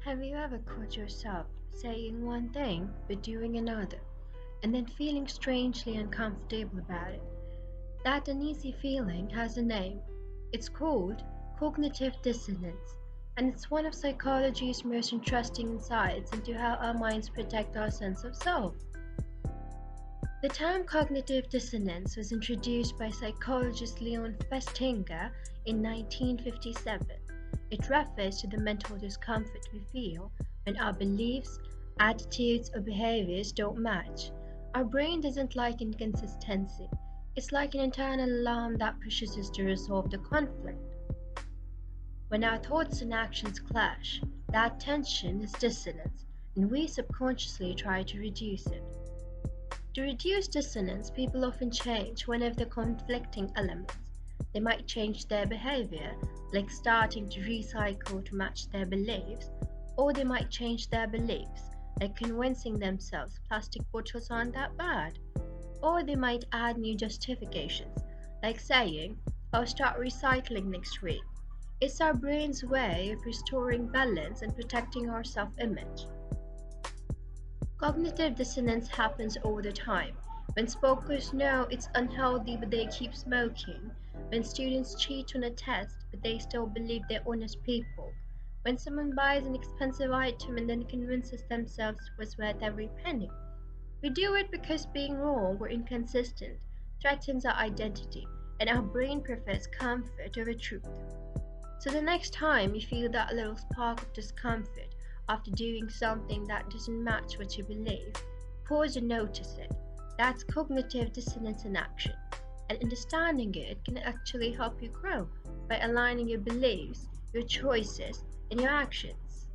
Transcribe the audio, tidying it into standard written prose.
Have you ever caught yourself saying one thing but doing another, and then feeling strangely uncomfortable about it? That uneasy feeling has a name. It's called cognitive dissonance, and it's one of psychology's most interesting insights into how our minds protect our sense of self. The term cognitive dissonance was introduced by psychologist Leon Festinger in 1957. It refers to the mental discomfort we feel when our beliefs, attitudes, or behaviors don't match. Our brain doesn't like inconsistency. It's like an internal alarm that pushes us to resolve the conflict. When our thoughts and actions clash, that tension is dissonance, and we subconsciously try to reduce it. To reduce dissonance, people often change one of the conflicting elements. They might change their behavior, like starting to recycle to match their beliefs, or they might change their beliefs, like convincing themselves plastic bottles aren't that bad. Or they might add new justifications, like saying, I'll start recycling next week. It's our brain's way of restoring balance and protecting our self image. Cognitive dissonance happens all the time. When smokers know it's unhealthy but they keep smoking. When students cheat on a test but they still believe they're honest people. When someone buys an expensive item and then convinces themselves it was worth every penny. We do it because being wrong or inconsistent threatens our identity, and our brain prefers comfort over truth. So the next time you feel that little spark of discomfort after doing something that doesn't match what you believe, pause and notice it. That's cognitive dissonance in action. And understanding it can actually help you grow by aligning your beliefs, your choices, and your actions.